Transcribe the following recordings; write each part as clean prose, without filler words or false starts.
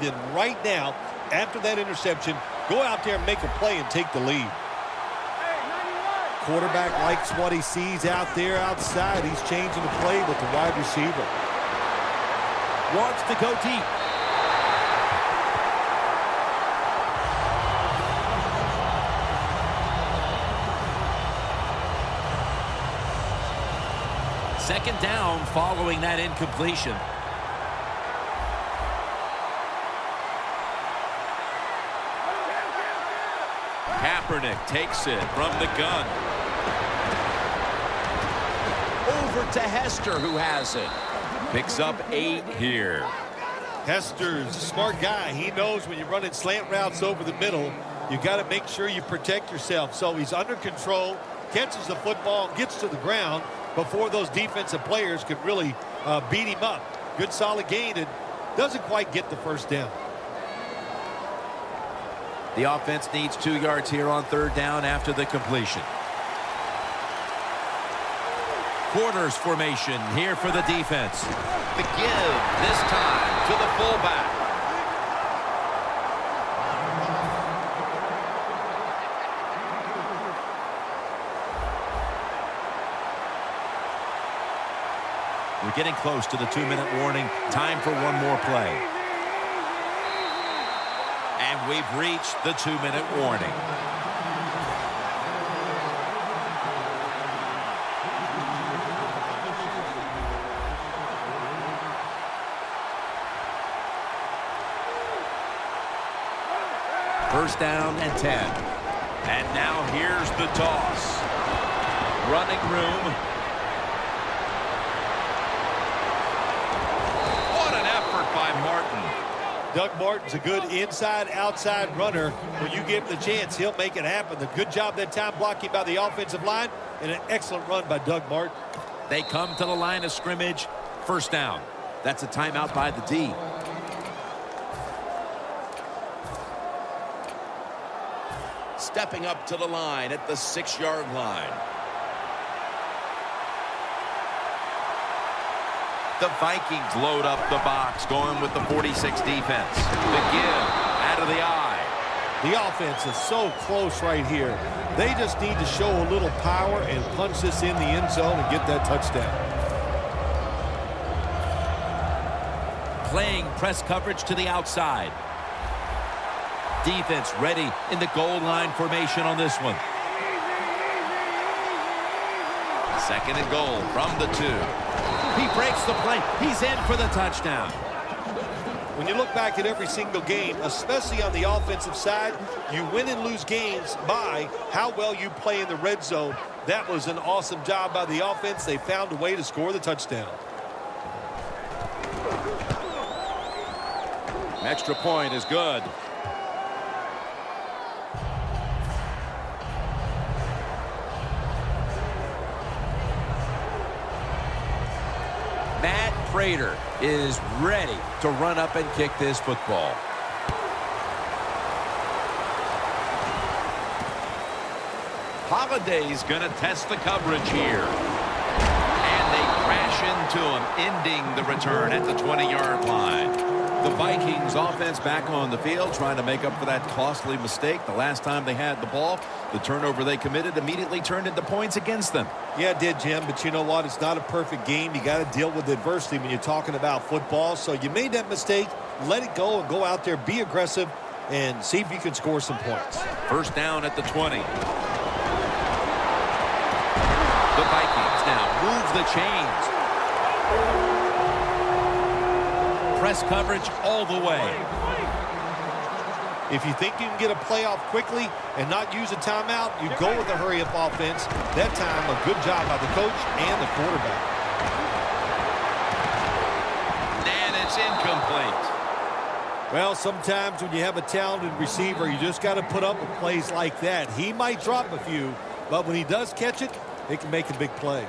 then right now, after that interception, go out there and make a play and take the lead. Quarterback likes what he sees out there outside. He's changing the play with the wide receiver. Wants to go deep. Second down following that incompletion. Kaepernick takes it from the gun. Over to Hester, who has it. Picks up 8 here. Hester's a smart guy. He knows when you're running slant routes over the middle, you got to make sure you protect yourself. So he's under control, catches the football, gets to the ground before those defensive players could really beat him up. Good solid gain and doesn't quite get the first down. The offense needs 2 yards here on third down after the completion. Quarters formation here for the defense. The give this time to the fullback. We're getting close to the 2-minute warning. Time for one more play. And we've reached the 2-minute warning. First down and 10. And now here's the toss. Running room. What an effort by Martin. Doug Martin's a good inside-outside runner. When you give him the chance, he'll make it happen. The good job that time blocking by the offensive line, and an excellent run by Doug Martin. They come to the line of scrimmage. First down. That's a timeout by the D. Stepping up to the line at the 6-yard line. The Vikings load up the box, going with the 46 defense. The give out of the eye. The offense is so close right here. They just need to show a little power and punch this in the end zone and get that touchdown. Playing press coverage to the outside. Defense ready in the goal line formation on this one. Second and goal from the 2. He breaks the play. He's in for the touchdown. When you look back at every single game, especially on the offensive side, you win and lose games by how well you play in the red zone. That was an awesome job by the offense. They found a way to score the touchdown. Extra point is good. Matt Prater is ready to run up and kick this football. Holiday's going to test the coverage here. And they crash into him, ending the return at the 20-yard line. The Vikings offense back on the field trying to make up for that costly mistake. The last time they had the ball, the turnover they committed immediately turned into points against them. Yeah, it did, Jim, but you know what? It's not a perfect game. You got to deal with adversity when you're talking about football. So you made that mistake, let it go, and go out there, be aggressive, and see if you can score some points. First down at the 20. The Vikings now move the chains. Press coverage all the way. If you think you can get a playoff quickly and not use a timeout, you go with a hurry-up offense. That time, a good job by the coach and the quarterback. And it's incomplete. Well, sometimes when you have a talented receiver, you just got to put up with plays like that. He might drop a few, but when he does catch it, it can make a big play.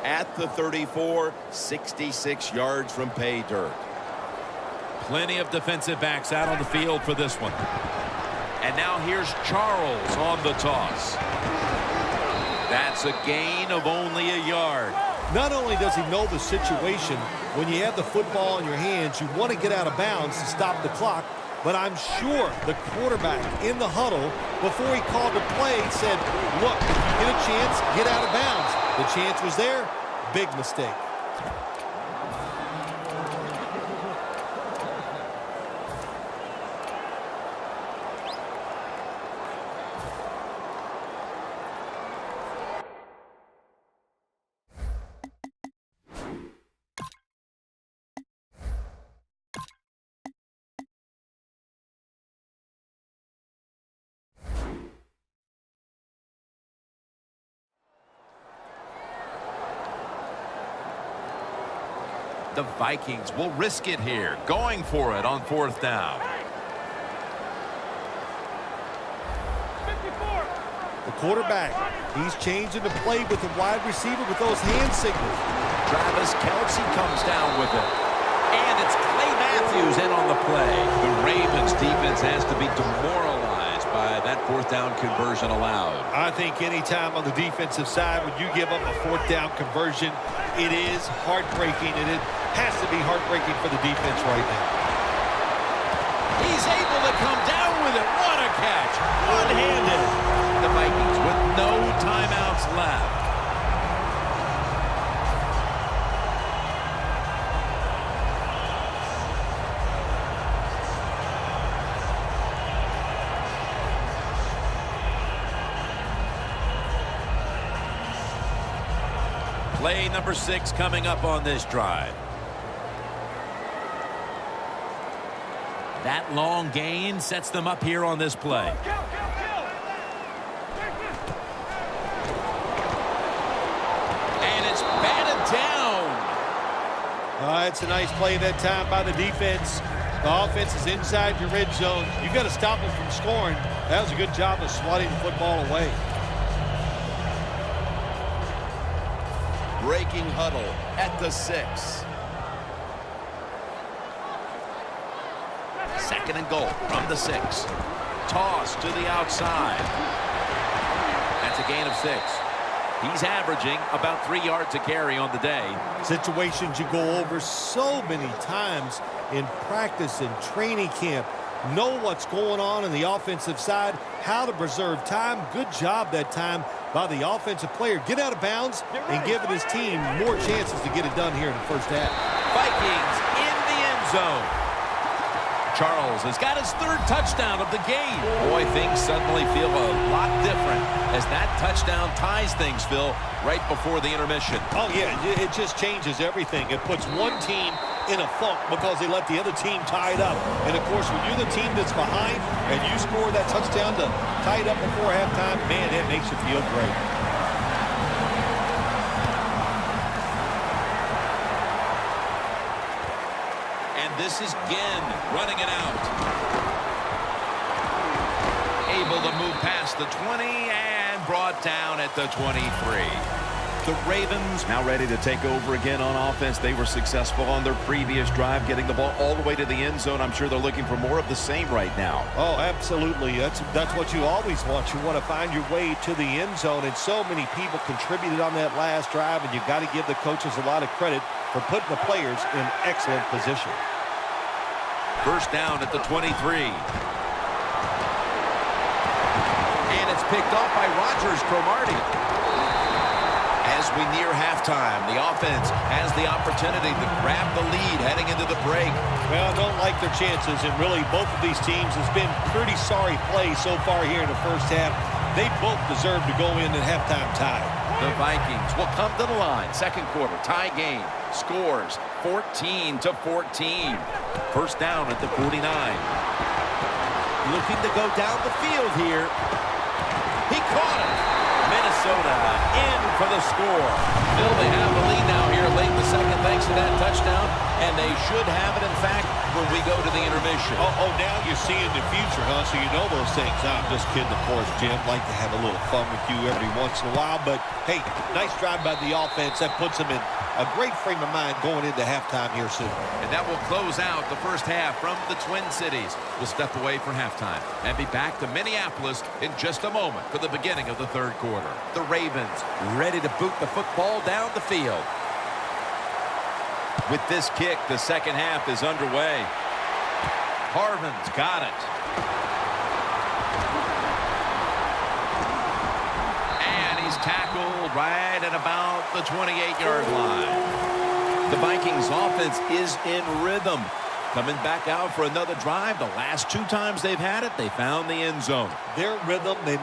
At the 34, 66 yards from pay dirt. Plenty of defensive backs out on the field for this one. And now here's Charles on the toss. That's a gain of only a yard. Not only does he know the situation, when you have the football in your hands, you want to get out of bounds to stop the clock, but I'm sure the quarterback in the huddle, before he called the play, said, look, if you get a chance, get out of bounds. The chance was there. Big mistake. The Vikings will risk it here, going for it on 4th down. The quarterback, he's changing the play with the wide receiver with those hand signals. Travis Kelce comes down with it. And it's Clay Matthews in on the play. The Ravens defense has to be demoralized by that 4th down conversion allowed. I think any time on the defensive side when you give up a 4th down conversion, it is heartbreaking, and it has to be heartbreaking for the defense right now. He's able to come down with it. What a catch. One-handed. The Vikings with no timeouts left. Play number 6 coming up on this drive. That long gain sets them up here on this play. And it's batted down. It's a nice play that time by the defense. The offense is inside your red zone. You got to stop them from scoring. That was a good job of swatting the football away. Breaking huddle at the 6. 2nd and goal from the 6. Toss to the outside. That's a gain of 6. He's averaging about 3 yards a carry on the day. Situations you go over so many times in practice and training camp. Know what's going on the offensive side, how to preserve time. Good job that time by the offensive player. Get out of bounds and giving his team more chances to get it done here in the first half. Vikings in the end zone. Charles has got his 3rd touchdown of the game. Boy, things suddenly feel a lot different as that touchdown ties things, Phil, right before the intermission. Oh, yeah, it just changes everything. It puts one team in a funk because they let the other team tie it up. And, of course, when you're the team that's behind and you score that touchdown to tie it up before halftime, man, that makes you feel great. This is Ginn running it out. Able to move past the 20 and brought down at the 23. The Ravens now ready to take over again on offense. They were successful on their previous drive, getting the ball all the way to the end zone. I'm sure they're looking for more of the same right now. Oh, absolutely. That's what you always want. You want to find your way to the end zone, and so many people contributed on that last drive, and you've got to give the coaches a lot of credit for putting the players in excellent position. 1st down at the 23. And it's picked off by Rodgers Cromartie. As we near halftime, the offense has the opportunity to grab the lead heading into the break. Well, I don't like their chances, and really both of these teams has been pretty sorry play so far here in the first half. They both deserve to go in at halftime tied. The Vikings will come to the line. 2nd quarter, tie game. Scores 14-14. 1st down at the 49. Looking to go down the field here. He caught it. Minnesota in for the score. Phil, they have the lead now here late in the 2nd thanks to that touchdown, and they should have it, in fact, when we go to the intermission. Oh, now you're seeing the future, huh? So you know those things. I'm just kidding, of course, Jim. Like to have a little fun with you every once in a while. But, hey, nice drive by the offense. That puts them in a great frame of mind going into halftime here soon. And that will close out the first half from the Twin Cities. We'll step away for halftime and be back to Minneapolis in just a moment for the beginning of the third quarter. The Ravens ready to boot the football down the field. With this kick, the second half is underway. Harvin's got it. And he's tackled right at about the 28-yard line. The Vikings offense is in rhythm. Coming back out for another drive. The last two times they've had it, they found the end zone. Their rhythm, they're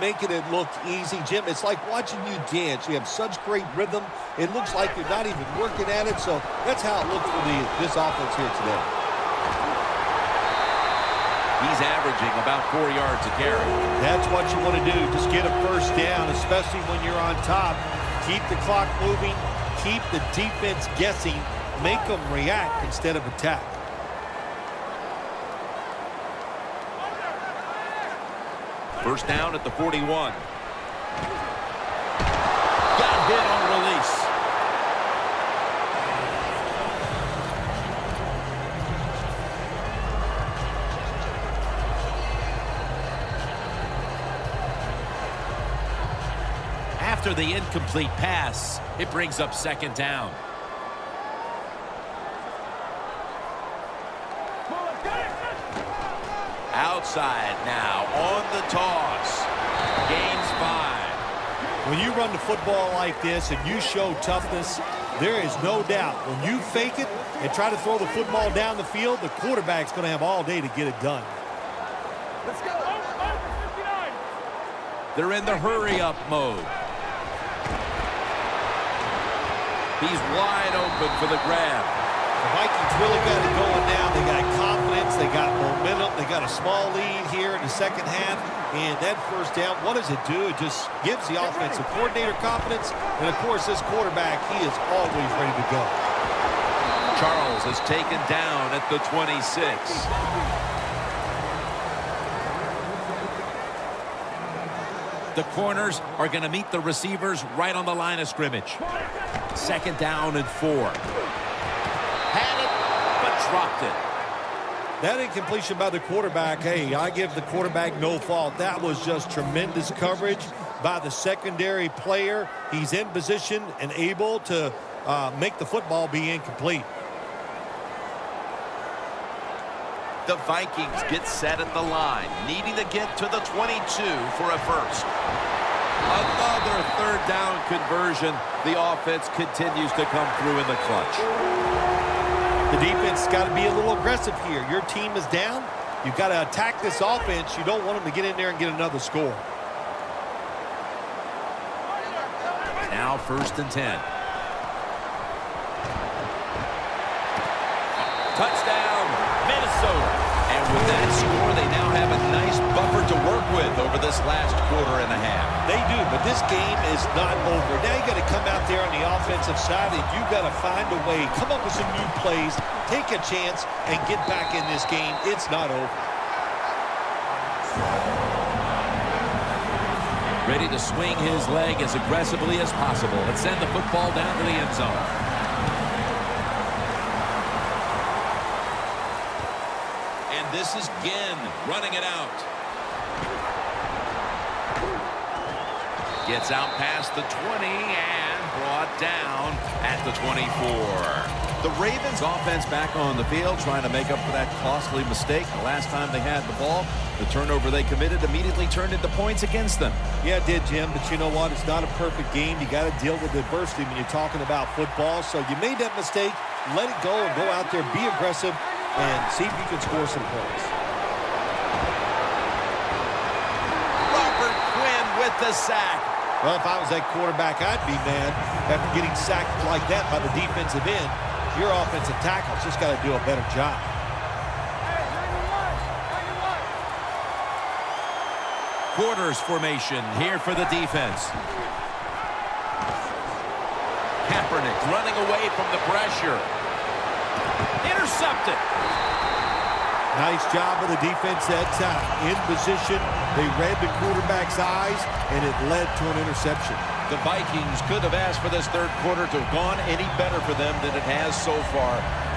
making it look easy. Jim, it's like watching you dance. You have such great rhythm. It looks like you're not even working at it. So that's how it looks for this offense here today. He's averaging about 4 yards a carry. That's what you want to do. Just get a first down, especially when you're on top. Keep the clock moving. Keep the defense guessing. Make them react instead of attack. First down at the 41. Got hit on release. After the incomplete pass, it brings up second down. Outside now on the toss. Gains 5. When you run the football like this and you show toughness, there is no doubt when you fake it and try to throw the football down the field, the quarterback's going to have all day to get it done. Let's go. They're in the hurry-up mode. He's wide open for the grab. The Vikings really got it going now. They got confidence. They got momentum. They got a small lead here in the second half. And that first down, what does it do? It just gives the offensive coordinator confidence. And, of course, this quarterback, he is always ready to go. Charles is taken down at the 26. The corners are going to meet the receivers right on the line of scrimmage. Second down and 4. Had it, but dropped it. That incompletion by the quarterback, hey, I give the quarterback no fault. That was just tremendous coverage by the secondary player. He's in position and able to make the football be incomplete. The Vikings get set at the line, needing to get to the 22 for a first. Another third down conversion. The offense continues to come through in the clutch. The defense has got to be a little aggressive here. Your team is down. You've got to attack this offense. You don't want them to get in there and get another score. Now first and 10. Touchdown, Minnesota. And with that score, they now have a nice buffer to work with over this last quarter and a half. They do, but this game is not over. Now you got to come out there on the offensive side, and you got to find a way, come up with some new plays, take a chance, and get back in this game. It's not over. Ready to swing his leg as aggressively as possible and send the football down to the end zone. And this is Ginn running it out. Gets out past the 20 and brought down at the 24. The Ravens offense back on the field trying to make up for that costly mistake. The last time they had the ball, the turnover they committed immediately turned into points against them. Yeah, it did, Jim, but you know what? It's not a perfect game. You got to deal with adversity when you're talking about football. So you made that mistake, let it go and go out there, be aggressive, and see if you can score some points. Robert Quinn with the sack. Well, if I was that quarterback, I'd be mad after getting sacked like that by the defensive end. Your offensive tackle's just got to do a better job. Quarters formation here for the defense. Kaepernick running away from the pressure. Intercepted. Nice job of the defense that time. In position, they read the quarterback's eyes, and it led to an interception. The Vikings could have asked for this third quarter to have gone any better for them than it has so far.